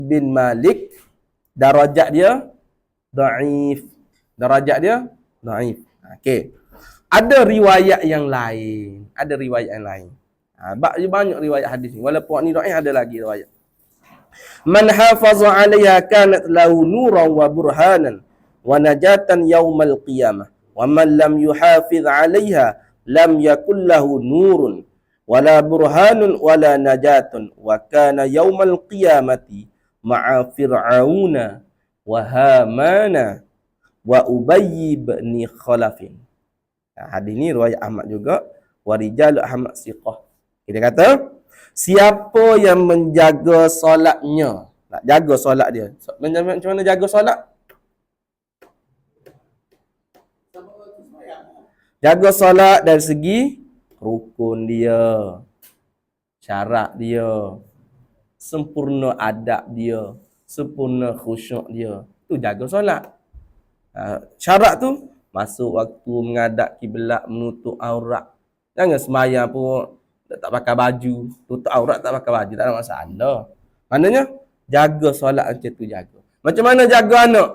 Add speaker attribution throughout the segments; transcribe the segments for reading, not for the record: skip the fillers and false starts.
Speaker 1: bin Malik, darajat dia dhaif. Darajat dia dhaif. Okey. Ada riwayat yang lain. Ada riwayat yang lain. Banyak riwayat hadis ni. Walaupun ni dhaif, ada lagi riwayat. Man hafaza 'alaiha kanat lahu nuran wa burhanan wa najatan yaumal qiyamah. Wa man lam yuhafiz 'alaiha lam yakul lahu nurun wala burhanun wala najatun wa kana yaumal qiyamati ma'a fir'auna wa hamana wa Ubay bin Khalafin. Hadis ni riwayat Ahmad juga, wa rijal Ahmad siqah. Kita kata siapa yang menjaga solatnya, nak jaga solat dia. Macam mana jaga solat? Jaga solat dari segi rukun dia, syarat dia, sempurna adab dia, sempurna khusyuk dia. Tu jaga solat. Syarat tu masuk waktu, menghadap kiblat, menutup aurat. Jangan semayang pun tak pakai baju, tutup aurat tak pakai baju, tak ada masalah. Maknanya jaga solat macam tu jaga. Macam mana jaga anak?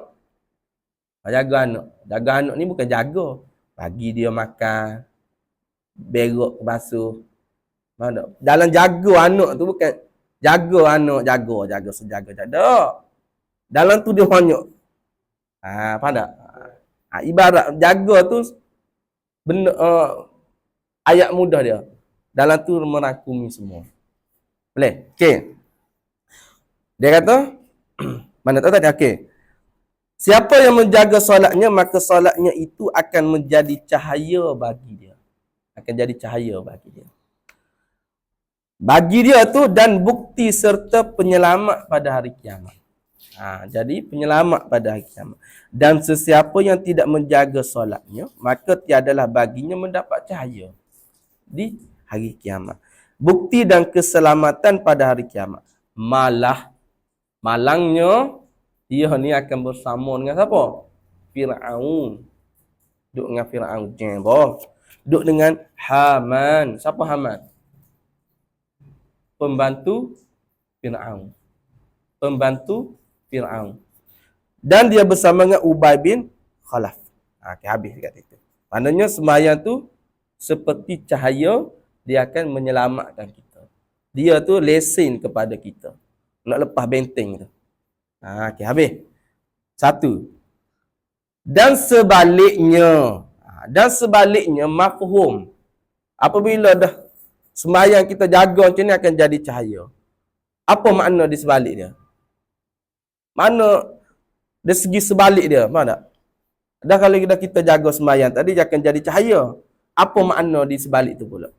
Speaker 1: Jaga anak. Jaga anak ni bukan jaga. Bagi dia makan, berok basuh. Mana? Dalam jaga anak tu bukan jaga anak, jaga sejaga. Tak. Dalam tu dia banyak. Faham tak? Ibarat jaga tu benda ayat mudah dia. Dalam tu merangkumi semua. Boleh? Okey. Dia kata mana tahu tadi? Okey. Siapa yang menjaga solatnya, maka solatnya itu akan menjadi cahaya bagi dia. Akan jadi cahaya bagi dia. Bagi dia tu dan bukti serta penyelamat pada hari kiamat. Jadi penyelamat pada hari kiamat. Dan sesiapa yang tidak menjaga solatnya, maka tiadalah baginya mendapat cahaya di hari kiamat. Bukti dan keselamatan pada hari kiamat. Malangnya dia ni akan bersama dengan siapa? Fir'aun. Duduk dengan Fir'aun. Duduk dengan Haman. Siapa Haman? Pembantu Fir'aun. Dan dia bersama dengan Ubay bin Khalaf. Habis dekat situ. Maknanya sembahyang tu seperti cahaya, dia akan menyelamatkan kita. Dia tu lesen kepada kita. Nak lepas benteng tu. Habis. Satu. Dan sebaliknya mafhum. Apabila dah sembahyang kita jaga macam ni akan jadi cahaya. Apa makna di sebalik dia? Mana dari segi sebalik dia? Mana? Dah kalau kita jaga sembahyang tadi dia akan jadi cahaya. Apa makna di sebalik tu pula?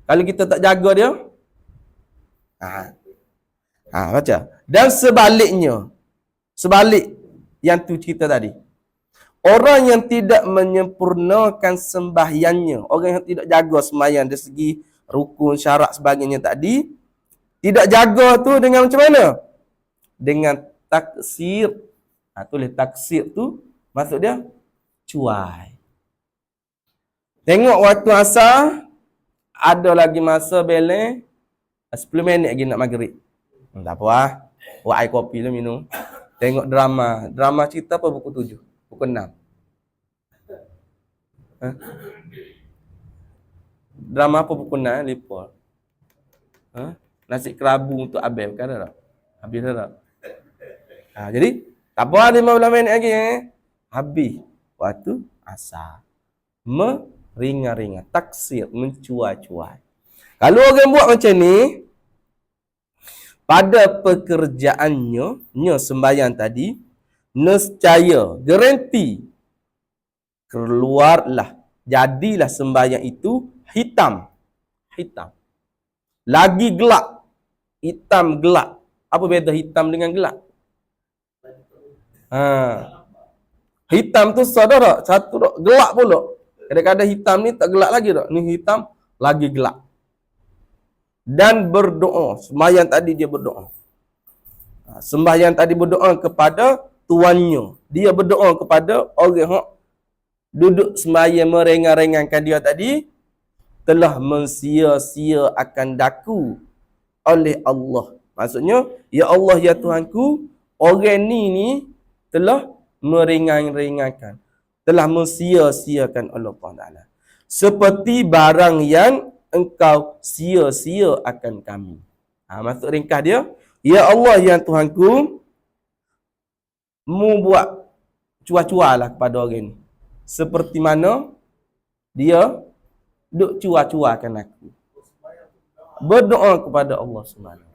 Speaker 1: Kalau kita tak jaga dia, baca. Dan sebaliknya, sebalik yang tu cerita tadi. Orang yang tidak menyempurnakan sembahyangnya, orang yang tidak jaga sembahyang dari segi rukun, syarat sebagainya tadi, tidak jaga tu dengan macam mana? Dengan taksir. Tulis taksir tu maksud dia cuai. Tengok waktu asar, ada lagi masa beleng 10 minit lagi nak maghrib. Tak apa buat air kopi lah minum. Tengok drama. Drama cerita apa pukul 7? Pukul 6. Drama apa pukul 6? Lepas. Nasi kerabu untuk Abel. Kan tak? Habis tak? Jadi, tak apa 15 minit lagi. Habis. Waktu asar. Meringan-ringan. Taksir. Mencuai-cuai. Kalau orang buat macam ni, pada pekerjaannya, sembahyang tadi, nescaya, garanti, keluarlah, jadilah sembahyang itu hitam. Lagi gelap. Hitam gelap. Apa beza hitam dengan gelap? Hitam tu saudara, satu tak gelap pula. Kadang-kadang hitam ni tak gelap lagi tak. Ni hitam lagi gelap. Dan berdoa. Sembahyang tadi dia berdoa. Sembahyang tadi berdoa kepada tuannya. Dia berdoa kepada orang yang duduk sembahyang meringan-ringankan dia tadi, telah mensia-sia akan daku oleh Allah Maksudnya, ya Allah ya Tuhanku, orang ni telah meringan-ringankan, telah mensia-siakan Allah Taala. Seperti barang yang engkau sia-sia akan kami. Maksud ringkas dia, ya Allah ya Tuhanku, mu buat cua-cua lah kepada orang ni. Seperti mana dia duk cua-cuakan aku. Berdoa kepada Allah Subhanahu.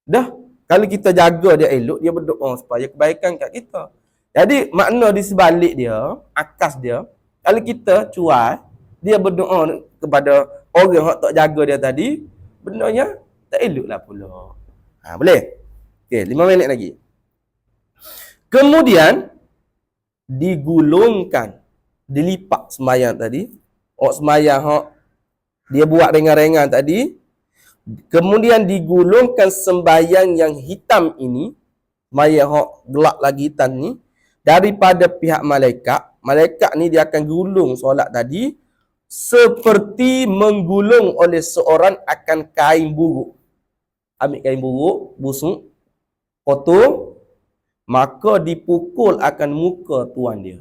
Speaker 1: Dah, kalau kita jaga dia elok, dia berdoa supaya kebaikan kat kita. Jadi, makna di sebalik dia, akas dia, kalau kita cuai, dia berdoa kepada orang yang tak jaga dia tadi, benarnya tak elok lah pula. Boleh? Okey, 5 minit lagi. Kemudian, digulungkan, dilipat sembahyang tadi. Sembahyang dia buat ringan-ringan tadi, kemudian digulungkan sembahyang yang hitam ini, sembahyang gelap lagi hitam ni, daripada pihak malaikat. Malaikat ni dia akan gulung solat tadi seperti menggulung oleh seorang akan kain buruk. Ambil kain buruk, busuk, kotor, maka dipukul akan muka tuan dia.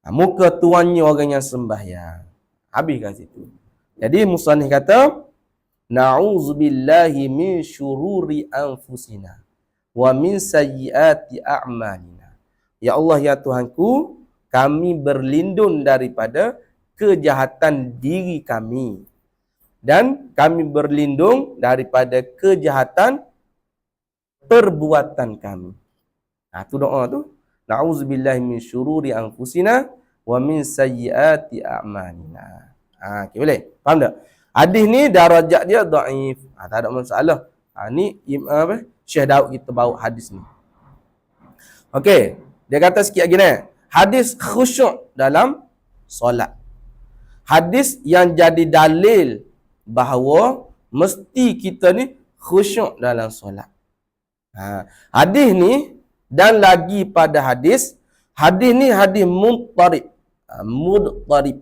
Speaker 1: Muka tuannya orang yang sembahyang. Habis kat situ. Jadi musannif kata, na'udzubillahi min syururi anfusina wa min sayyiati a'malina. Ya Allah ya Tuhanku, kami berlindung daripada kejahatan diri kami dan kami berlindung daripada kejahatan perbuatan kami. Tu doa tu. Na'udzubillahi min syururi anfusina wa min sayyiati a'malina. Okay, boleh? Faham tak? Hadis ni darajat dia dhaif. Tak ada masalah. Ni Syekh Daud kita bawa hadis ni. Okey, dia kata sikit lagi ni. Hadis khusyuk dalam solat. Hadis yang jadi dalil bahawa mesti kita ni khusyuk dalam solat. Hadis ni dan lagi pada hadis ni hadis muttarib. Muttarib.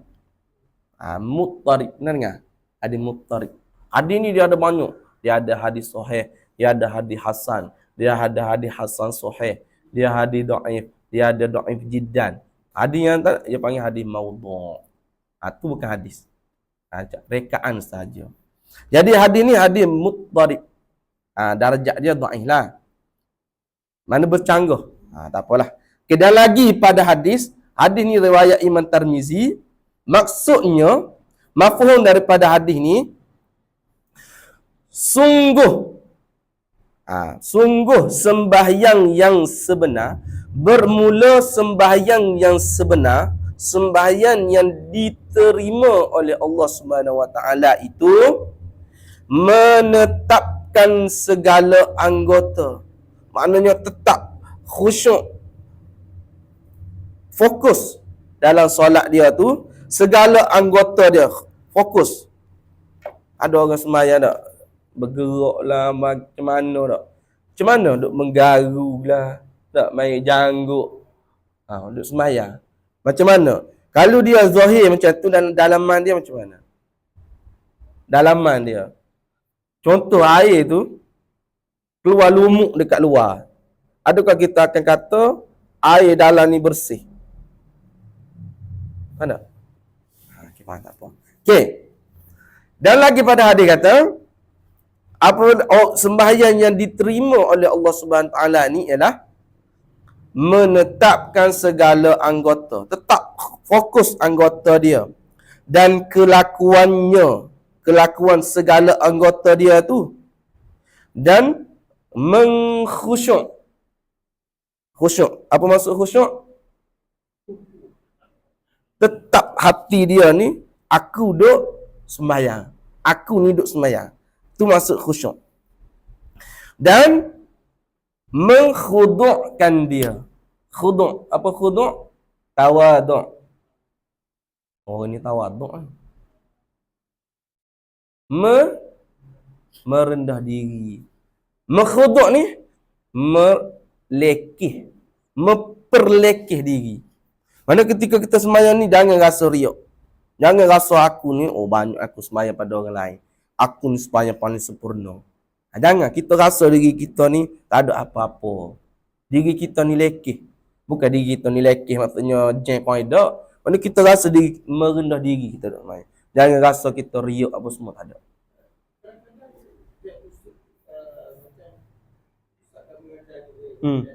Speaker 1: Muttarib. Benar tak? Hadis muttarib. Hadis ni dia ada banyak. Dia ada hadis sahih, dia ada hadis hasan, dia ada hadis hasan sahih, dia hadis dhaif, dia ada dhaif jiddan. Hadis yang tak dia panggil hadis maudhu'. Tu bukan hadis. Rekaan saja. Jadi hadis ni hadis muttarib. Darjat dia dhaif lah. Mana bercanggah. Tak apalah. Okay, dan lagi pada hadis ni riwayat Imam Tirmizi. Maksudnya, mafhum daripada hadis ni, sungguh sembahyang yang sebenar, bermula sembahyang yang sebenar, sembahyang yang diterima oleh Allah Subhanahu Wa Taala itu menetapkan segala anggota. Maknanya tetap khusyuk, fokus dalam solat dia tu, segala anggota dia fokus. Ada orang sembahyang tak? Bergerak lah macam mana tak? Macam mana duk menggaru lah, tak main janggut. Duk sembahyang. Macam mana? Kalau dia zahir macam tu dan dalaman dia macam mana? Dalaman dia. Contoh air tu keluar lumuk dekat luar. Adakah kita akan kata air dalam ni bersih? Mana? Okay, faham tak apa. Okay. Dan lagi pada hadis kata, sembahyang yang diterima oleh Allah Subhanahu Taala ni ialah menetapkan segala anggota, tetap fokus anggota dia dan kelakuan segala anggota dia tu, dan mengkhusyuk. Khusyuk. Apa maksud khusyuk? Tetap hati dia ni, aku duk sembahyang. Aku ni duk sembahyang. Itu maksud khusyuk. Dan mengkhudukkan dia. Khuduk. Apa khuduk? Tawaduk. Orang ni tawaduk. Merendah diri. Mengkhuduk ni memperlekeh diri. Mana ketika kita sembahyang ni jangan rasa riak. Jangan rasa aku ni, oh banyak aku sembahyang pada orang lain. Aku ni sembahyang paling sempurna. Jangan kita rasa diri kita ni tak ada apa-apa. Diri kita ni lekeh. Bukan diri kita ni lekeh maksudnya jeng kaedah. Maksudnya kita rasa diri merendah diri kita tak main. Jangan rasa kita riak apa semua tak ada. Hmm.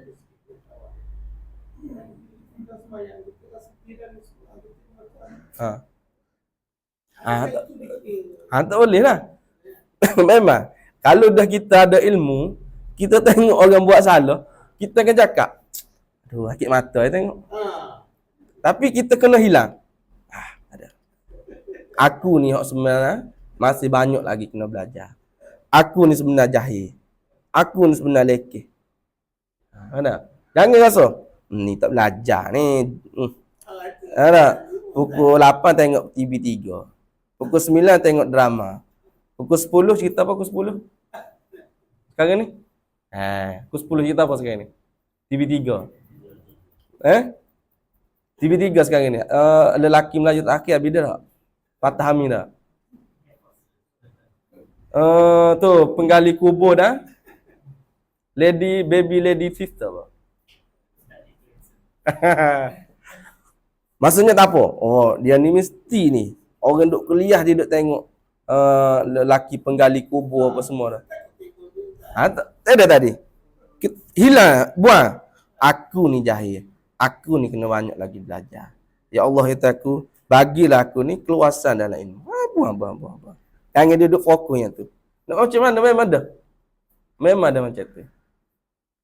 Speaker 1: Ha. Tak boleh lah. Memang. Kalau dah kita ada ilmu, kita tengok orang buat salah, kita akan cakap, aduh, sakit mata tengok. Tapi kita kena hilang. Ada. Aku ni sebenarnya masih banyak lagi kena belajar. Aku ni sebenarnya jahil. Aku ni sebenarnya lekeh. Ada. Jangan rasa, ni tak belajar ni. Ada. Pukul 8 tengok TV3. Pukul 9 tengok drama. Pukul 10 cerita apa pukul 10? Sekarang ni? Pukul 10 cerita apa sekarang ni? TV3. TV3 sekarang ni. Lelaki Melayu terakhir bila tak? Patah Hamid tak? Tu penggali kubur dah. Baby lady sister apa? Maksudnya tak apa. Oh, dia ni mesti ni. Orang duk kuliah dia duk tengok lelaki penggali kubur apa semua dah. Tak ada tadi. Hilang, buang. Aku ni jahil. Aku ni kena banyak lagi belajar. Ya Allah kata aku, bagilah aku ni keluasan dalam ilmu. Buang. Jangan dia duduk fokus yang tu. Nak macam mana memang ada. Memang ada macam tu.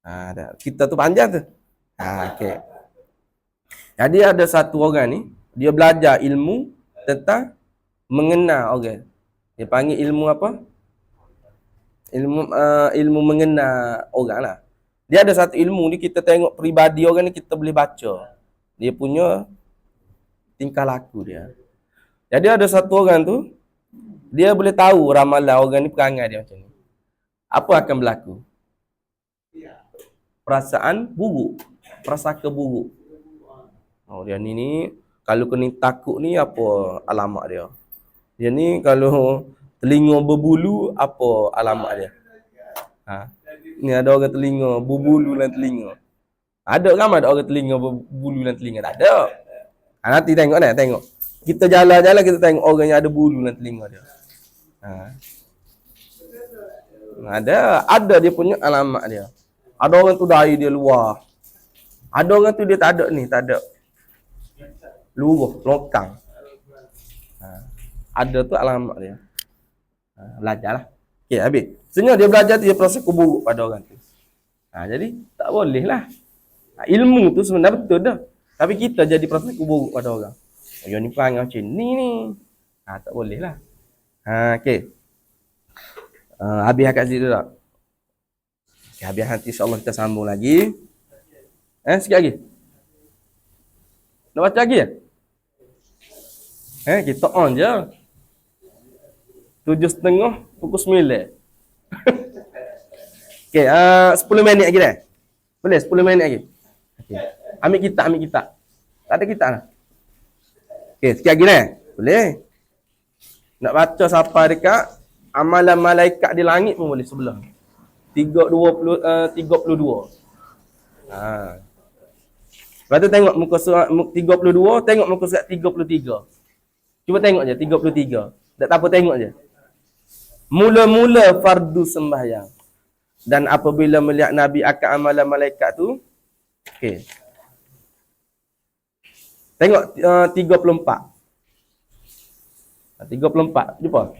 Speaker 1: Ada. Kita tu panjang tu. Okey. Jadi ada satu orang ni, dia belajar ilmu tentang mengenal orang. Dia panggil ilmu apa? Ilmu mengenal orang lah. Dia ada satu ilmu ni, kita tengok peribadi orang ni, kita boleh baca dia punya tingkah laku dia. Jadi ada satu orang tu, dia boleh tahu ramalan orang ni perangai dia macam ni. Apa akan berlaku? Perasaan buruk, prasangka buruk. Oh, dia ni kalau kena takut ni apa alamat dia? Dia ni kalau telinga berbulu apa alamat dia? Ni ada orang telinga berbulu dalam telinga. Ada ramai ada orang telinga berbulu dalam telinga? Tak ada. Nanti tengok nak tengok. Kita jalan-jalan kita tengok orang yang ada bulu dalam telinga dia. Ada dia punya alamat dia. Ada orang tu dari dia luar. Ada orang tu dia tak ada ni, tak ada. Luruh, longkang. Ada tu alamat dia. Belajarlah. Okey, habis. Sebenarnya dia belajar tu dia proses buruk pada orang tu. Jadi tak boleh lah. Ilmu tu sebenarnya betul dah. Tapi kita jadi proses buruk pada orang. Yang ni perangai macam ni. Tak boleh lah. Okey. Habis kat situ tak? Okay, habis nanti insya-Allah kita sambung lagi. Sikit lagi. Nak baca lagi ya? Kita on je. 7.30 pukul 9. Okey, 10 minit lagi dah. Boleh 10 minit lagi. Okey. Ambil kitab. Tak ada kitab lah. Okey, sikit lagi dah. Boleh. Nak baca sampai dekat amalan malaikat di langit pun boleh sebelah. 32. Lepas tu tengok muka surat 32, tengok muka surat 33. Cuba tengok je 33. Tak apa tengok je. Mula-mula fardu sembahyang. Dan apabila melihat Nabi akan amalan malaikat tu, okey. Tengok 34. 34, jumpa.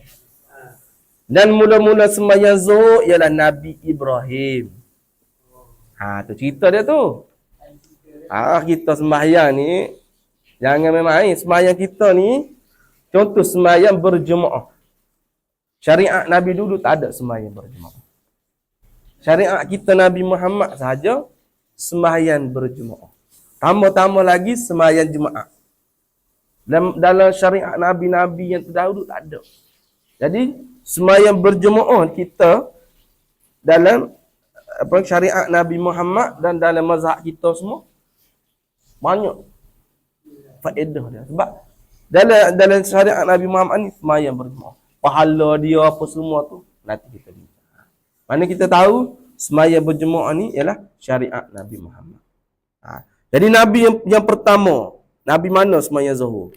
Speaker 1: Dan mula-mula sembahyang Zuhur ialah Nabi Ibrahim. Tu cerita dia tu. Kita sembahyang ni jangan main-main. Sembahyang kita ni contoh sembahyang berjemaah. Syariat Nabi dulu tak ada sembahyang berjemaah. Syariat kita Nabi Muhammad sahaja sembahyang berjemaah. Tambah-tambah lagi sembahyang jemaah. Dalam syariat Nabi-Nabi yang terdahulu tak ada. Jadi sembahyang berjemaah kita dalam syariat Nabi Muhammad dan dalam mazhab kita semua banyak faedah dia. Sebab Dalam syariat Nabi Muhammad ni sembahyang berjemaah. Pahala dia apa semua tu nanti kita bincang. Mana kita tahu sembahyang berjemaah ni ialah syariat Nabi Muhammad. Jadi Nabi yang pertama, Nabi mana sembahyang Zuhur?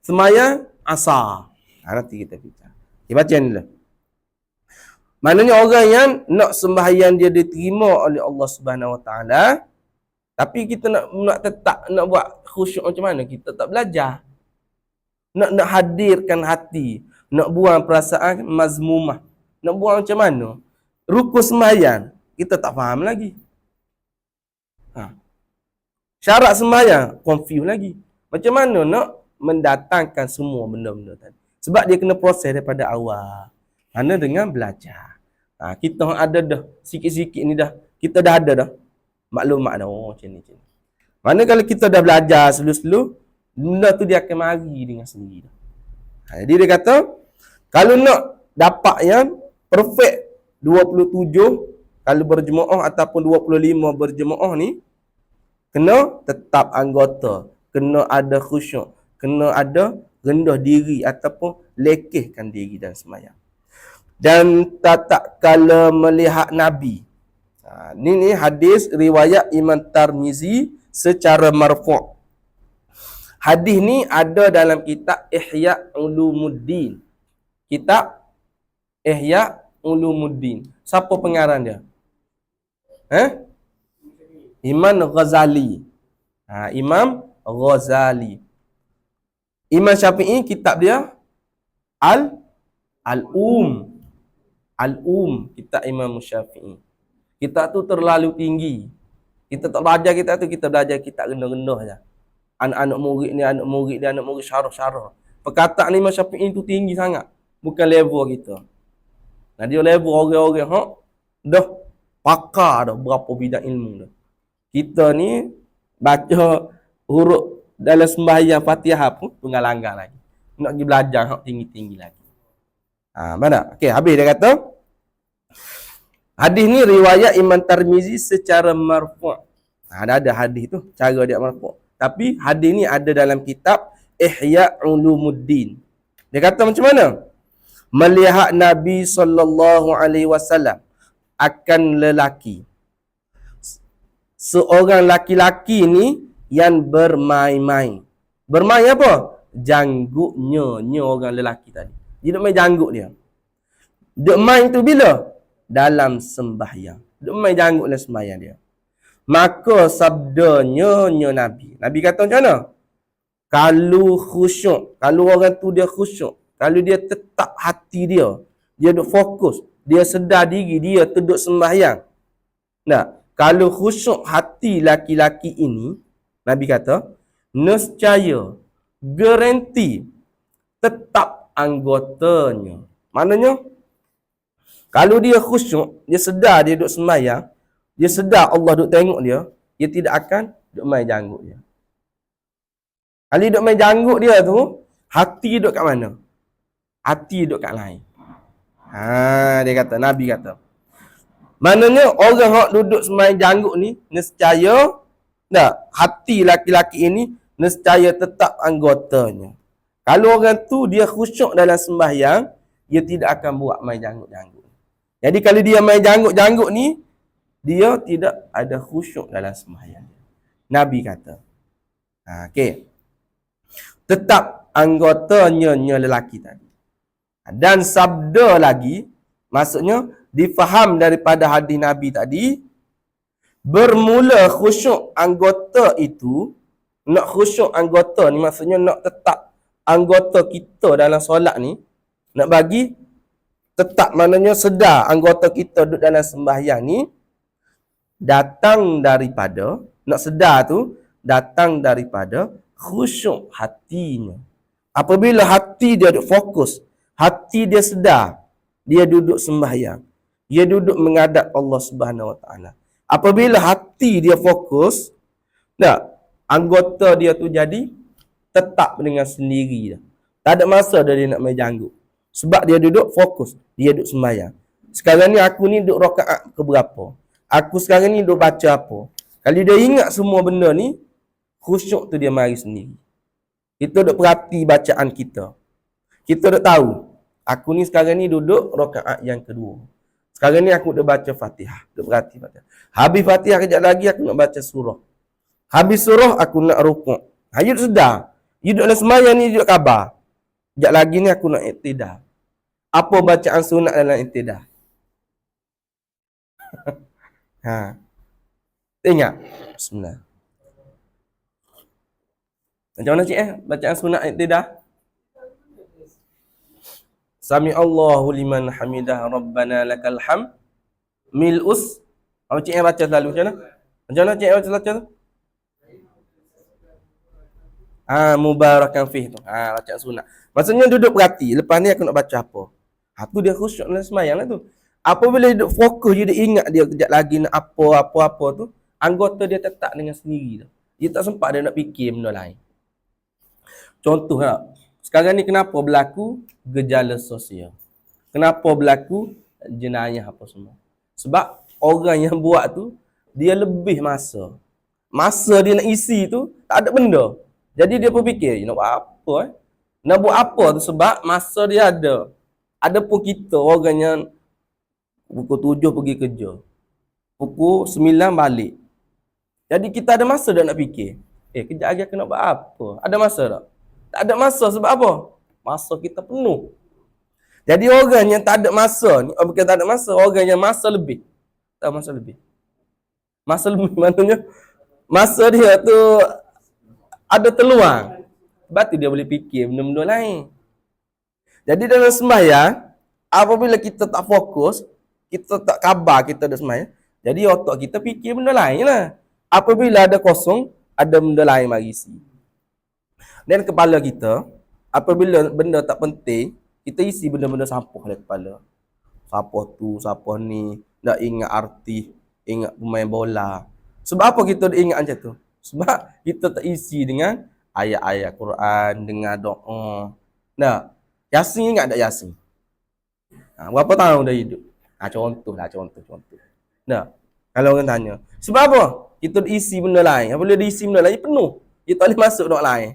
Speaker 1: Sembahyang Asar. Nanti kita bincang. Okay, baca ni lah. Maknanya orang yang nak sembahyang dia diterima oleh Allah Subhanahu Wa Taala, tapi kita nak tetap nak buat khusyuk macam mana? Kita tak belajar. Nak hadirkan hati, nak buang perasaan mazmumah. Nak buang macam mana? Rukun sembahyang kita tak faham lagi. Syarat sembahyang confuse lagi. Macam mana nak mendatangkan semua benda-benda tadi? Sebab dia kena proses daripada awal. Mana dengan belajar. Kita ada dah sikit-sikit ni dah. Kita dah ada dah maklumat dah. Oh macam ni. Mana kalau kita dah belajar selu-selu, benda tu dia akan mari dengan sendiri dah. Jadi dia kata, kalau nak dapat yang perfect 27 kalau berjemaah ataupun 25 berjemaah ni, kena tetap anggota, kena ada khusyuk, kena ada rendah diri ataupun lekehkan diri dan sembahyang. Dan tak kala melihat Nabi. Ni hadis riwayat Imam Tirmizi secara marfu'. Hadis ni ada dalam kitab Ihya Ulumuddin. Kitab Ihya Ulumuddin. Siapa pengarang dia? Imam Ghazali. Imam Ghazali. Imam Syafi'i kitab dia Al-Um. Al-Um, kitab Imam Syafi'i. Kitab tu terlalu tinggi. Kita tak belajar kitab tu, kita belajar kitab rendah-rendah je. Anak-anak murid ni, anak murid syarah-syarah. Perkataan Imam Syafi'i tu tinggi sangat. Bukan level kita. Nah, dia level orang-orang dah pakar dah berapa bidang ilmu dah. Kita ni baca huruf dalam sembahyang Fatihah pun tunggal langgar lagi. Nak pergi belajar tinggi-tinggi lagi. Mana? Okey, habis dia kata. Hadis ni riwayat Imam Tirmizi secara marfu'. Ada hadis tu, cara dia marfu'. Tapi hadis ni ada dalam kitab Ihya Ulumuddin. Dia kata macam mana? Melihat Nabi SAW akan lelaki. Seorang laki-laki ni yang bermain-main. Bermain apa? Jangguknya orang lelaki tadi. Dia duk main janggut dia. Duk main tu bila? Dalam sembahyang. Duk main janggut dalam sembahyang dia. Maka sabdanya Nabi. Nabi kata macam mana? Kalau khusyuk, kalau orang tu dia khusyuk, kalau dia tetap hati dia duk fokus, dia sedar diri, dia duduk sembahyang. Nah, kalau khusyuk hati laki-laki ini, Nabi kata, nescaya, garanti, tetap anggotanya. Maknanya, kalau dia khusyuk, dia sedar dia duduk sembahyang, dia sedar Allah duduk tengok dia tidak akan duduk main janggut dia. Kalau duduk main janggut dia tu, hati duduk kat mana? Hati duduk kat lain. Dia kata, Nabi kata. Maknanya orang yang duduk sembahyang janggut ni, nescaya, hati laki-laki ini, nescaya tetap anggotanya. Kalau orang tu dia khusyuk dalam sembahyang, dia tidak akan buat main janggut-janggut. Jadi kalau dia main janggut-janggut ni, dia tidak ada khusyuk dalam sembahyang. Nabi kata. Okey. Tetap anggotanya lelaki tadi. Dan sabda lagi, maksudnya difaham daripada hadis Nabi tadi, bermula khusyuk anggota itu, nak khusyuk anggota ni maksudnya nak tetap anggota kita dalam solat ni, nak bagi tetap maknanya sedar anggota kita duduk dalam sembahyang ni, datang daripada, nak sedar tu, datang daripada khusyuk hatinya. Apabila hati dia duduk fokus, hati dia sedar, dia duduk sembahyang, dia duduk menghadap Allah Subhanahu Wa Taala. Apabila hati dia fokus, anggota dia tu jadi tetap dengan sendiri dah. Tak ada masa dia nak main janggut. Sebab dia duduk fokus, dia duduk sembahyang. Sekarang ni aku ni duduk rakaat ke berapa? Aku sekarang ni duduk baca apa? Kalau dia ingat semua benda ni, khusyuk tu dia mari sendiri. Kita duk perhati bacaan kita. Kita duk tahu. Aku ni sekarang ni duduk rakaat yang kedua. Sekarang ni aku duk baca Fatihah. Duk perhati Fatihah. Habis Fatihah kejap lagi aku nak baca surah. Habis surah aku nak rukuk. You duk sedar. You duk dalam sembahyang ni you duk khabar. Kejap lagi ni aku nak iktidal. Apa bacaan sunat dalam iktidal? Ha. Ingat. Bismillah. Macam mana cik bacaan sunat iktidal? Sami Allahu liman hamidah rabbana lakal ham mil'us. Apa cik baca selalu macam mana? Macam mana cik baca tu? Mubarakan fih tu. Bacaan sunat. Maksudnya duduk perhati, lepas ni aku nak baca apa? Tu dia khusyuk dalam sembahyang lah tu. Apabila dia duduk fokus, dia duduk ingat dia kejap lagi nak apa tu, anggota dia tetap dengan sendiri tu. Dia tak sempat dia nak fikir benda lain. Contoh tak? Sekarang ni kenapa berlaku gejala sosial? Kenapa berlaku jenayah apa semua? Sebab orang yang buat tu, dia lebih masa. Masa dia nak isi tu, tak ada benda. Jadi dia pun fikir, nak buat apa Nak buat apa tu sebab masa dia ada. Ada pun kita orang yang pukul 7 pergi kerja. Pukul 9 balik. Jadi kita ada masa dah nak fikir. Kejap lagi aku nak buat apa? Ada masa tak? Tak ada masa sebab apa? Masa kita penuh. Jadi orang yang tak ada masa ni, bukan tak ada masa, orang yang masa lebih. Tahu masa lebih? Masa lebih maknanya masa dia tu ada terluang. Sebab tu dia boleh fikir benda-benda lain. Jadi dalam sembahyang, apabila kita tak fokus, kita tak khabar kita ada sembahyang, jadi otak kita fikir benda lain lah. Apabila ada kosong, ada benda lain mari isi. Dan kepala kita, apabila benda tak penting, kita isi benda-benda sampah dalam kepala. Siapa tu, siapa ni, nak ingat artis, ingat pemain bola. Sebab apa kita ingat macam tu? Sebab kita tak isi dengan ayat-ayat Quran, dengan doa. Nah, Yasin ingat tak Yasin? Berapa tahun dah hidup? Contoh. Nah, kalau orang tanya, sebab apa? Kita isi benda lain. Apabila diisi benda lain, penuh. Kita tak boleh masuk doa lain.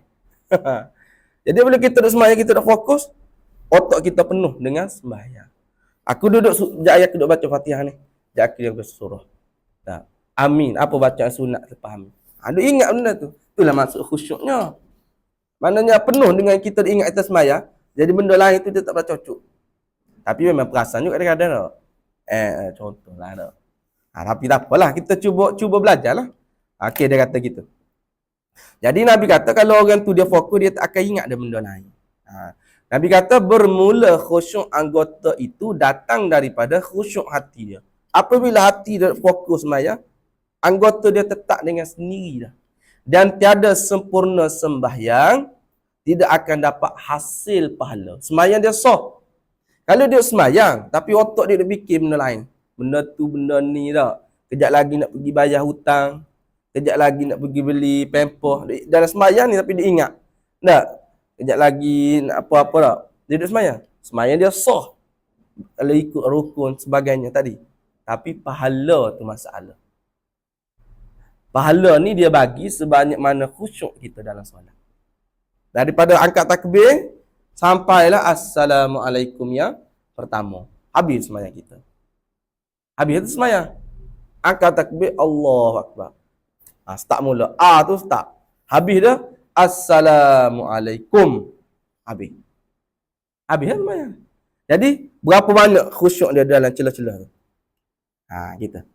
Speaker 1: Jadi bila kita duduk sembahyang, kita duduk fokus, otak kita penuh dengan sembahyang. Aku duduk, sekejap aku duduk baca Fatihah ni. Sekejap aku duduk surah. Nah, amin. Apa bacaan sunat lepas amin? Duk ingat benda tu. Itulah maksud khusyuknya. Maknanya penuh dengan kita ingat atas sembahyang, jadi benda lain tu dia tak bercocok. Tapi memang perasan juga kadang-kadang tak. Contohlah tak. Tapi tak apalah, kita cuba belajarlah. Okey, dia kata gitu. Jadi Nabi kata kalau orang tu dia fokus, dia tak akan ingat ada benda lain. Nabi kata bermula khusyuk anggota itu datang daripada khusyuk hati dia. Apabila hati dia fokus sembahyang, anggota dia tetap dengan sendiri dah. Dan tiada sempurna sembahyang, tidak akan dapat hasil pahala. Sembahyang dia sah. Kalau dia sembahyang, tapi otak dia fikir benda lain. Benda tu, benda ni tak. Kejap lagi nak pergi bayar hutang. Kejap lagi nak pergi beli pamper. Dalam sembahyang ni tapi dia ingat. Tak? Kejap lagi nak apa-apa tak. Dia duduk sembahyang. Sembahyang dia sah. Kalau ikut rukun sebagainya tadi. Tapi pahala tu masalah. Pahala ni dia bagi sebanyak mana khusyuk kita dalam solat. Daripada angkat takbir, sampailah Assalamualaikum yang pertama. Habis sembahyang kita. Habis itu sembahyang. Angkat takbir, Allahu Akbar. Start mula. Tu start. Habis dah, Assalamualaikum. Habis. Habis dah sembahyang. Jadi, berapa banyak khusyuk dia dalam celah-celah tu? Kita.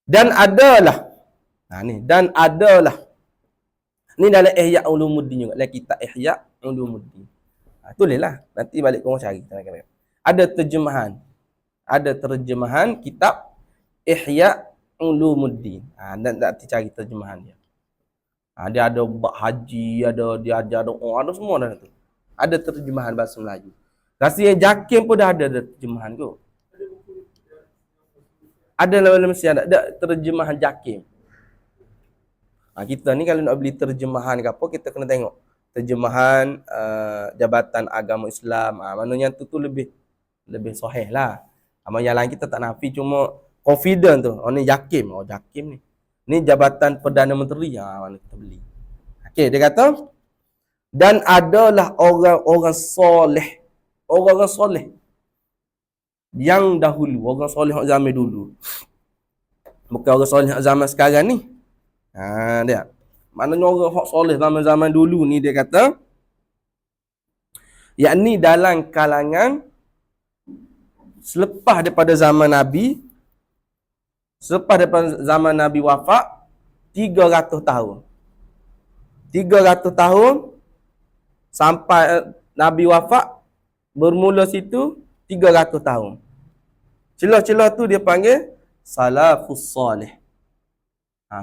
Speaker 1: Dan adalah ni dalam Ihya Ulumuddin juga, dalam kitab Ihya Ulumuddin. Tulislah, nanti balik korang cari. Ada terjemahan kitab Ihya Ulumuddin. Dan nanti cari terjemahan dia. Dia ada bab haji, ada dia ajar doa, ada semua dalam tu. Ada terjemahan bahasa Melayu. Rasa yang Jakim pun dah ada terjemahan tu. Ada dalam Malaysia ada terjemahan Jakim. Kita ni kalau nak beli terjemahan ke apa, kita kena tengok terjemahan Jabatan Agama Islam. Maknanya tu lebih sahih lah. Yang lain kita tak nafi, cuma confident tu. Ni Jakim. Jakim ni. Ni Jabatan Perdana Menteri. Mana kita beli. Okey, dia kata Dan adalah orang-orang soleh. Orang-orang soleh yang dahulu, orang soleh zaman dulu. Bukan orang soleh zaman sekarang ni. Dia. Maknanya orang hak soleh zaman-zaman dulu ni dia kata, yakni dalam kalangan selepas daripada zaman Nabi, selepas daripada zaman Nabi wafat 300 tahun. 300 tahun sampai Nabi wafat, bermula situ 300 tahun. Celah-celah tu dia panggil salafus salih.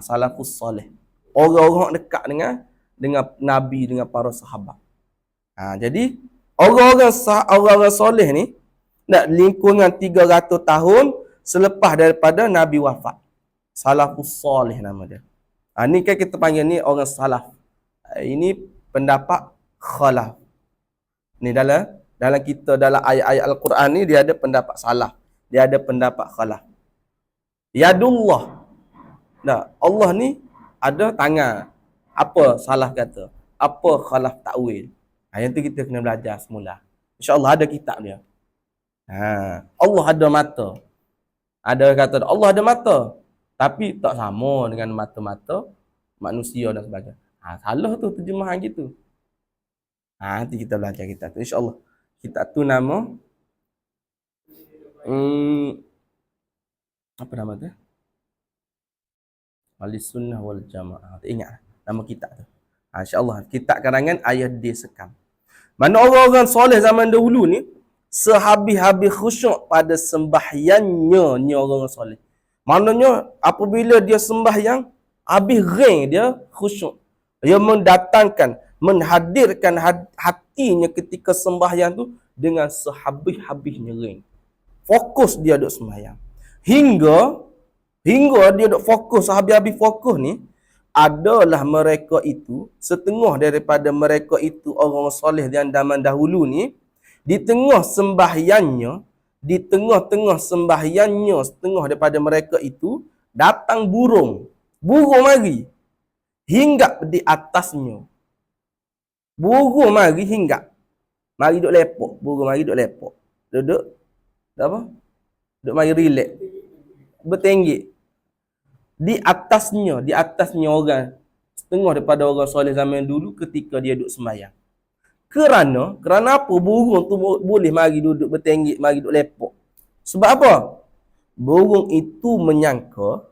Speaker 1: Salafus salih. Orang-orang dekat dengan Nabi, dengan para sahabat. Jadi orang-orang soleh ni nak lingkungan 300 tahun selepas daripada Nabi wafat. Salafus salih nama dia. Ni kan kita panggil ni orang salaf. Ini pendapat khalaf. Ni dalam kita dalam ayat-ayat Al-Quran ni dia ada pendapat salaf, dia ada pendapat khalaf. Yadullah. Allah ni ada tangan. Apa salaf kata? Apa khalaf takwil? Yang tu kita kena belajar semula. InsyaAllah ada kitab dia. Allah ada mata. Ada kata Allah ada mata, tapi tak sama dengan mata-mata manusia dan sebagainya. Salah tu terjemahan gitu. Nanti kita belajar kitab tu insya-Allah. Kitab tu nama apa nama tu? Ahlussunnah wal Jamaah. Ingat nama kitab tu. Insya-Allah kitab karangan Ayaddin Sekam. Mana orang-orang soleh zaman dahulu ni sehabis-habis khusyuk pada sembahyangnya ni orang soleh. Maknanya apabila dia sembahyang habis ring dia khusyuk. Dia mendatangkan, menghadirkan hatinya ketika sembahyang tu dengan sehabis-habisnya ring. Fokus dia duk sembahyang. Hingga dia duk fokus, sehabis-habis fokus ni adalah mereka itu, setengah daripada mereka itu orang soleh yang zaman dahulu ni, di tengah sembahyangnya, di tengah-tengah sembahyangnya, setengah daripada mereka itu datang burung. Burung mari hinggap di atasnya. Burung mari hinggap. Mari duk lepok, burung mari duk lepok. Duduk apa? Duk mari relax. Bertenggik. Di atasnya orang setengah daripada orang soleh zaman dulu ketika dia duduk sembahyang. Kerana apa burung tu boleh mari duduk bertenggik, mari duduk lepok? Sebab apa? Burung itu menyangka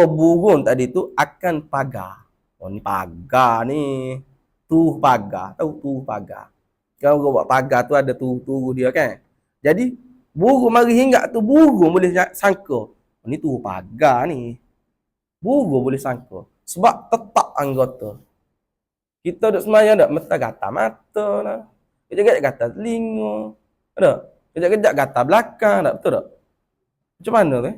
Speaker 1: burung tadi tu akan pagar. Ni pagar ni. Tuh pagar. Tahu tuh pagar? Kalau orang buat pagar tu ada tuh dia kan? Jadi burung mari hinggap tu, burung boleh sangka ni tuh pagar ni. Burung boleh sangka. Sebab tetap anggota. Kita duduk semayang tak? Mata gatal mata lah. Kejap-kejap gatal telinga. Tak? Kejap-kejap gatal belakang. Tak? Betul tak? Macam mana tu?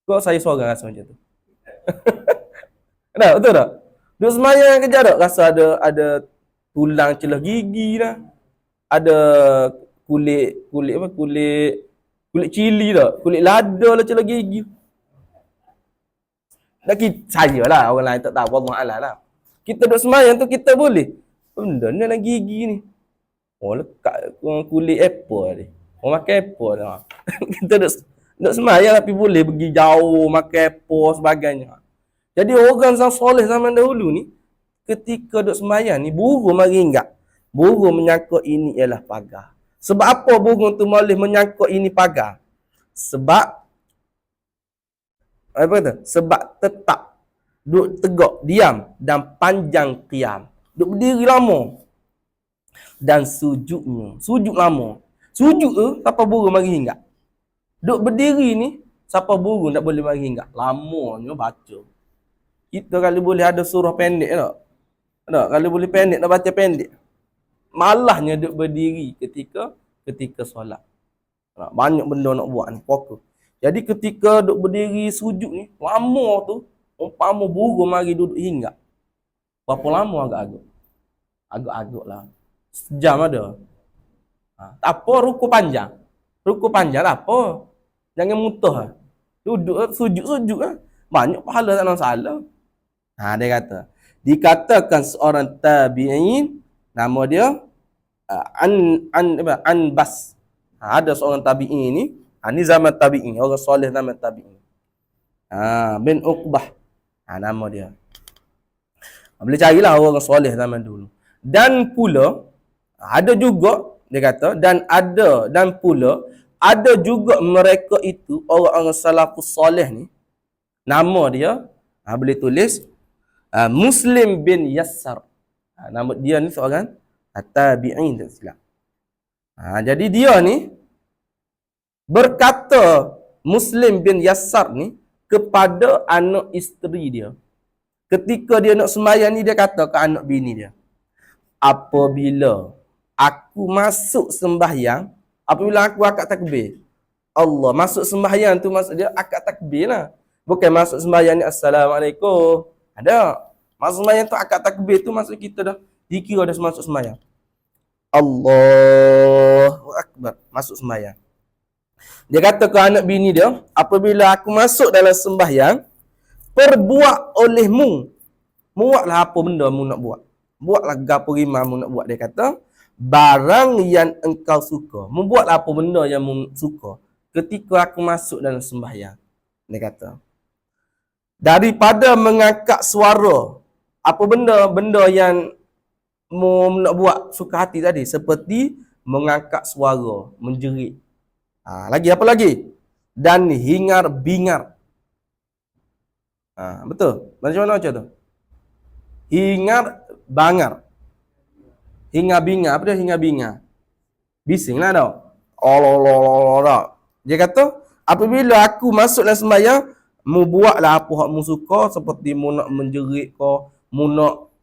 Speaker 1: Kok saya seorang rasa macam tu? Tak? Betul tak? Duduk semayang kejap tak? Rasa ada tulang celah gigi lah. Ada kulit cili tak? Kulit lada lah celah gigi. Saya lah. Orang lain tak tahu. Wallahualam lah. Kita duduk semayang tu kita boleh. Benda ni lah gigi ni. Lekat kulit apple ni. Makan apple ni. Kita duduk semayang tapi boleh pergi jauh makan apple sebagainya. Jadi orang soleh zaman dahulu ni ketika duduk semayang ni burung mari hinggap. Burung menyangka ini ialah pagar. Sebab apa burung tu boleh menyangka ini pagar? Sebab apa kata? Sebab tetap duduk tegak, diam dan panjang qiyam. Duduk berdiri lama. Dan sujudnya. Sujud lama. Sujud tu, siapa burung mari hinggap. Duduk berdiri ni, siapa burung tak boleh mari hinggap. Lamanya baca. Kita kalau boleh ada surah pendek tak? Tak? Kalau boleh pendek, nak baca pendek. Malahnya duduk berdiri ketika solat. Banyak benda nak buat ni. Fokus. Jadi ketika duduk berdiri sujud ni, lama tu, umpama burung mari duduk hinggap. Berapa lama agak-agak? Agak-agak lah. Sejam ada. Tak apa ruku panjang. Ruku panjang lah apa. Jangan muntah. Duduk sujud lah. Banyak pahala tak nak salah. Dia kata. Dikatakan seorang tabi'in, nama dia Anbas. Ada seorang tabi'in ni, ni zaman tabi'in, orang soleh zaman tabi'in. Bin Uqbah. Nama dia. Boleh carilah orang soleh zaman dulu. Dan pula ada juga dia kata dan pula ada juga mereka itu orang-orang salafus soleh ni, nama dia boleh tulis Muslim bin Yassar. Nama dia ni seorang tabi'in tak silap. Jadi dia ni berkata Muslim bin Yassar ni kepada anak isteri dia. Ketika dia nak sembahyang ni, dia kata ke anak bini dia, apabila aku masuk sembahyang, apabila aku akad takbir, Allah masuk sembahyang tu, maksud dia akad takbir lah. Bukan masuk sembahyang ni Assalamualaikum. Ada. Masuk sembahyang tu akad takbir tu, maksud kita dah dikira dah masuk sembahyang. Allahu Akbar. Masuk sembahyang. Dia kata ke anak bini dia, apabila aku masuk dalam sembahyang, perbuat olehmu. Buatlah apa benda mu nak buat. Buatlah gapo rimah mu nak buat. Dia kata, barang yang engkau suka. Mu buatlah apa benda yang mu suka ketika aku masuk dalam sembahyang. Dia kata, daripada mengangkat suara, apa benda yang mu nak buat suka hati tadi, seperti mengangkat suara, menjerit. Lagi apa lagi? Dan hingar-bingar. Betul. Macam mana macam tu? Hingar-bangar. Hingar-bingar. Apa dia hingar-bingar? Bising lah tau. Allah. Dia kata, apabila aku masuk dalam sembahyang, mu buatlah apa hak mu suka, seperti mu nak menjerit ke, mu nak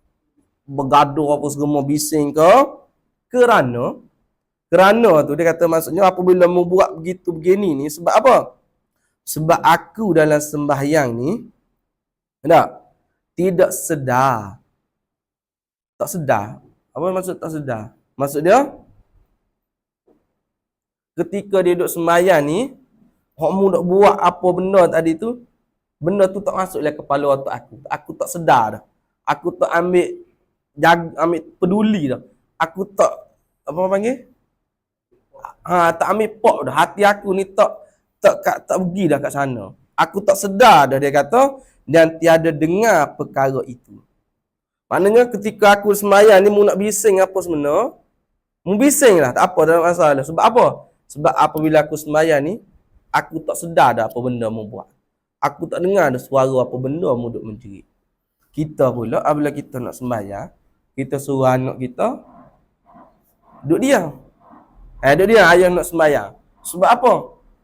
Speaker 1: bergaduh apa semua, bising ke. Kerana tu dia kata, maksudnya apabila mu buat begitu begini ni, sebab apa? Sebab aku dalam sembahyang ni tidak sedar. Tak sedar. Apa maksud tak sedar? Maksud dia, ketika dia duduk sembahyang ni, hak mu nak buat apa benda tadi tu, benda tu tak masuk dalam kepala otak aku. Aku tak sedar dah. Aku tak ambil peduli dah. Aku tak, apa panggil? Tak ambil pok dah. Hati aku ni tak pergi dah kat sana. Aku tak sedar dah, dia kata, dan tiada dengar perkara itu. Maknanya ketika aku sembahyang ni, mu nak bising apa sebenarnya, mu bising lah, tak apa, tak ada masalah. Sebab apa? Sebab apabila aku sembahyang ni, aku tak sedar dah apa benda mu buat. Aku tak dengar dah suara apa benda mu duk menjerit. Kita pula, apabila kita nak sembahyang, kita suruh anak kita duduk diam. Duduk diam, ayah nak sembahyang. Sebab apa?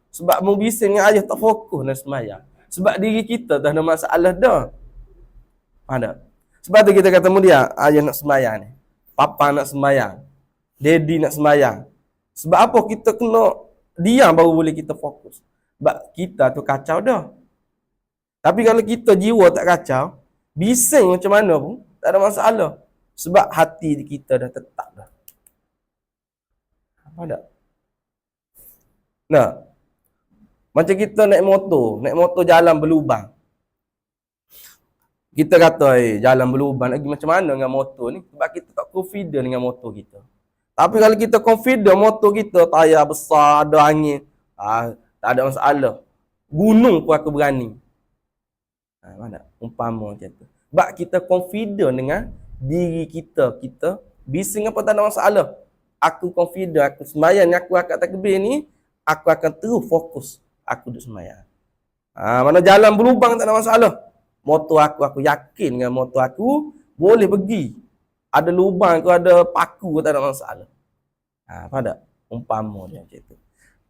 Speaker 1: Sebab mu bising dengan ayah tak fokus nak sembahyang. Sebab diri kita dah ada masalah dah. Ada. Sebab tu kita kata dia, ayah nak sembahyang ni. Papa nak sembahyang. Daddy nak sembahyang. Sebab apa? Kita kena diam baru boleh kita fokus. Sebab kita tu kacau dah. Tapi kalau kita jiwa tak kacau, bising macam mana pun, tak ada masalah. Sebab hati kita dah tetap dah. Apa tak? Nah, macam kita naik motor jalan berlubang. Kita kata, jalan berlubang lagi macam mana dengan motor ni? Sebab kita tak confident dengan motor kita. Tapi kalau kita confident motor kita, tayar besar, ada angin, tak ada masalah. Gunung pun aku berani. Mana? Umpama macam tu. Sebab kita confident dengan diri kita. Kita bising apa tak ada masalah. Aku confident, aku sembahyang ni, aku akad takbir ni, aku akan terus fokus. Aku duduk sembahyang. Mana jalan berlubang tak ada masalah. Motor aku yakin dengan motor aku boleh pergi. Ada lubang ke, ada paku ke, tak ada masalah. Faham tak? Umpama dia macam tu.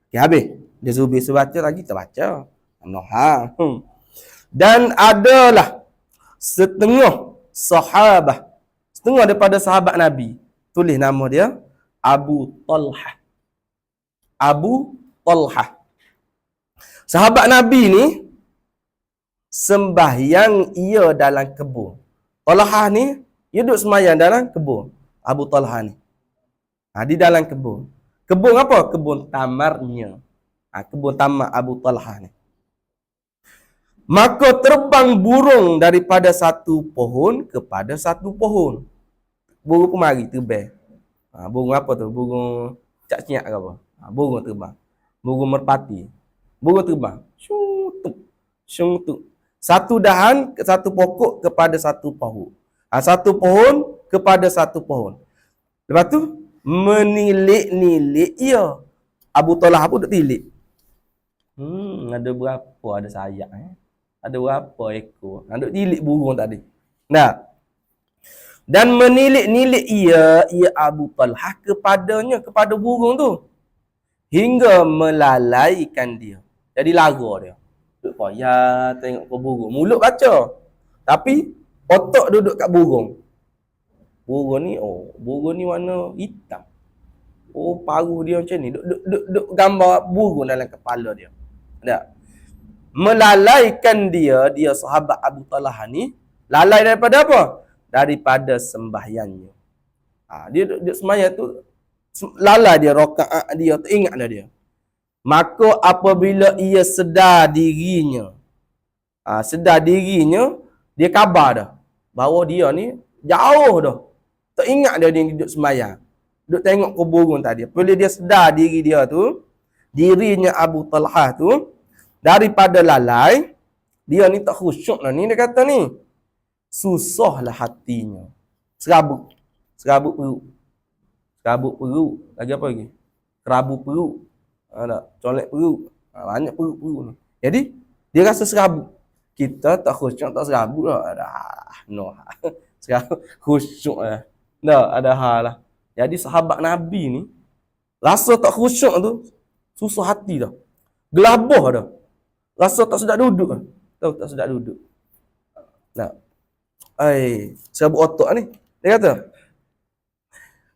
Speaker 1: Okay, habis. Dia suruh biasa baca lagi, kita baca. Dan adalah setengah daripada sahabat Nabi. Tulis nama dia Abu Talhah. Abu Talhah. Sahabat Nabi ni sembahyang ia dalam kebun. Talhah ni, dia duduk sembahyang dalam kebun. Abu Talhah ni. Di dalam kebun. Kebun apa? Kebun tamarnya. Kebun tamar Abu Talhah ni. Maka terbang burung daripada satu pohon kepada satu pohon. Burung kemari terbang. Burung apa tu? Burung cak-ciak ke apa? Burung terbang. Burung merpati. Burung terbang. Syutuk. Syutuk. Satu dahan ke satu pokok kepada satu pohon. Satu pohon kepada satu pohon. Lepas tu menilik-nilik ia. Abu Talha pun duk tilik. Ada berapa ada sayap Ada berapa ekor? Duk tilik burung tadi. Nah. Dan menilik-nilik ia Abu Talha kepada burung tu. Hingga melalaikan dia. Jadi lara dia. Duk payah tengok ke burung. Mulut baca. Tapi otak duduk kat burung. Burung ni warna hitam. Paruh dia macam ni. Duk gambar burung dalam kepala dia. Tak? Melalaikan dia sahabat Abu Talha ni. Lalai daripada apa? Daripada sembahyangnya. Dia sembahyang tu lalai dia rakaat dia, teringat dia. Maka apabila ia sedar dirinya, dia khabar dah bahawa dia ni jauh dah. Teringat dia duduk sembahyang. Duduk tengok ke burung tadi. Apabila dia sedar diri dia tu, dirinya Abu Talha tu daripada lalai, dia ni tak khusyuk lah ni, dia kata ni. Susahlah hatinya. Serabut perut. Lagi apa lagi? Kerabu perut. Colek perut. Banyak perut ni. Jadi dia rasa serabut. Kita tak khusyuk, tak serabut lah. No. Serabut khusyuk lah. Ada hal lah. Jadi sahabat Nabi ni rasa tak khusyuk tu susah hati dah. Gelabah dah. Rasa tak sedap duduk lah. Tahu tak sedap duduk. Serabut otak ni. Dia kata,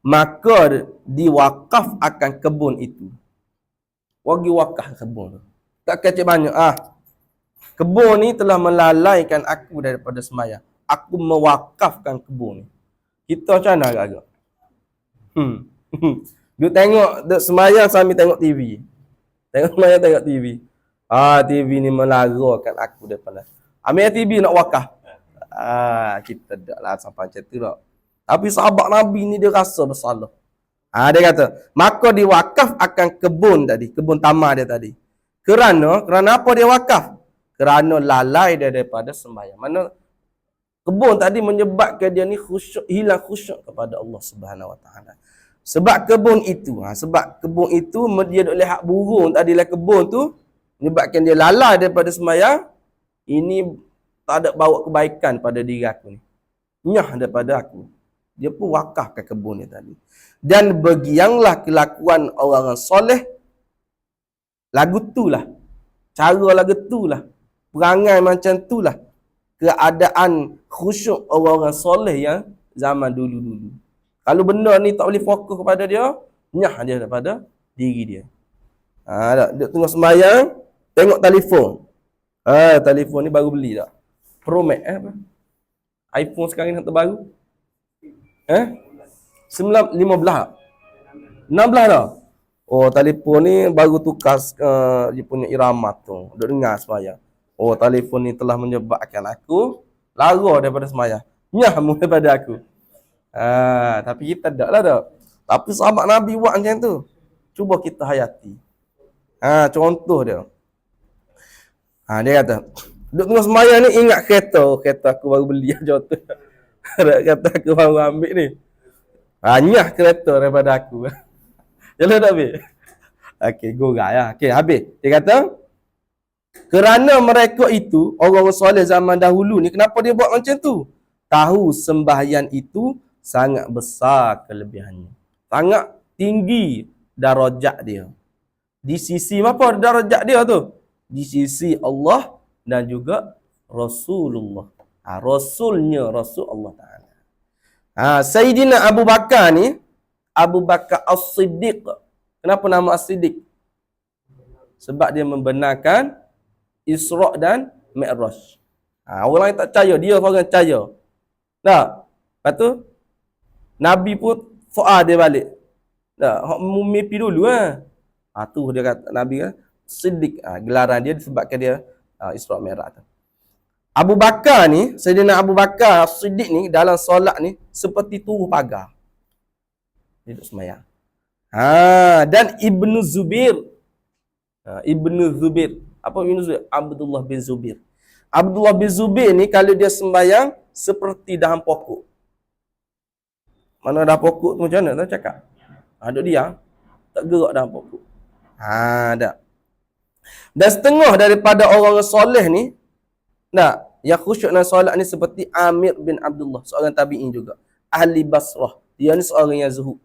Speaker 1: maka diwakaf akan kebun itu. Wagi wakaf kebun tu. Tak kecil banyak. Kebun ni telah melalaikan aku daripada sembahyang. Aku mewakafkan kebun ni. Kita macam mana agak-agak? Dia tengok sembahyang sambil tengok TV. Tengok TV. TV ni melarakan aku daripada. Ambil TV nak wakaf. Kita tak lah sampai macam tu tak. Tapi sahabat Nabi ni dia rasa bersalah. Dia kata, maka diwakaf akan kebun tadi, kebun tamar dia tadi. Kerana apa dia wakaf? Kerana lalai dia daripada sembahyang. Mana kebun tadi menyebabkan dia ni khusyuk, hilang khusyuk kepada Allah Subhanahu Wa Taala. Sebab kebun itu, dia duk lihat burung tadi lah kebun tu menyebabkan dia lalai daripada sembahyang. Ini tak ada bawa kebaikan pada diri aku ni. Nyah daripada aku. Dia pun wakaf ke kebun dia tadi. Dan begianglah kelakuan orang soleh. Lagu tu lah. Cara lagu tu lah. Perangai macam tu lah. Keadaan khusyuk orang-orang soleh yang zaman dulu-dulu. Kalau benda ni tak boleh fokus kepada dia, nyah dia daripada diri dia. Dia tengok sembahyang, tengok telefon. Telefon ni baru beli tak? Pro Max apa? iPhone sekarang yang terbaru. 15 dah. Telefon ni baru tukar dia punya irama tu. Duk dengar sembahyang. Telefon ni telah menyebabkan aku lara daripada sembahyang. Nyah daripada aku. Tapi kita tak lah tak. Tapi sahabat Nabi buat macam tu. Cuba kita hayati. Contoh dia. Dia kata, duduk tengah sembahyang ni ingat kereta aku baru beli aja tu. Kata aku baru ambil ni. Nyah kereta daripada aku. Jalan tak habis? Okey, gorai lah. Okey, habis. Dia kata, kerana mereka itu, orang-orang soleh zaman dahulu ni, kenapa dia buat macam tu? Tahu sembahyang itu sangat besar kelebihannya. Sangat tinggi darajat dia. Di sisi apa darajat dia tu? Di sisi Allah dan juga Rasulullah. Rasulnya Rasul Allah Ta'ala. Sayyidina Abu Bakar ni, Abu Bakar As-Siddiq. Kenapa nama As-Siddiq? Sebab dia membenarkan Isra' dan Mi'raj. Orang lain tak percaya, dia orang percaya. Tak? Lepas tu, Nabi pun soal dia balik. Tak? Mimpi dulu tu dia kata, Nabi kan, Siddiq. Gelaran dia disebabkan dia Isra' Mi'raj tu. Abu Bakar ni, Sayyidina Abu Bakar Siddiq ni dalam solat ni seperti turuh pagar. Dia duduk sembahyang. Dan Ibnu Zubair. Ibnu Zubair. Apa Ibnu Zubair? Abdullah bin Zubair. Abdullah bin Zubair ni kalau dia sembahyang seperti dalam pokok. Mana dalam pokok tu macam mana tak cakap? Duduk diam, tak gerak dalam pokok. Dah. Dan setengah daripada orang soleh ni, yang khusyuk dalam solat ni seperti Amir bin Abdullah, seorang tabi'in juga. Ahli Basrah. Dia ni seorang yang zuhud.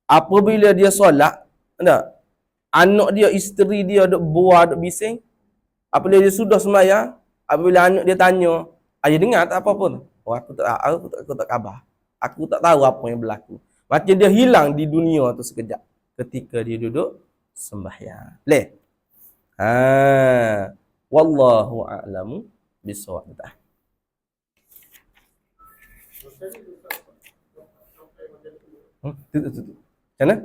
Speaker 1: Apabila dia solat, anak dia, isteri dia duk buah, duk bising. Apabila dia sudah sembahyang, apabila anak dia tanya, ayah dengar tak apa pun? Oh, aku tak khabar. Aku tak tahu apa yang berlaku. Macam dia hilang di dunia tu sekejap ketika dia duduk sembahyang. Wallahu a'lamu bisawab. Tutup. Macam mana?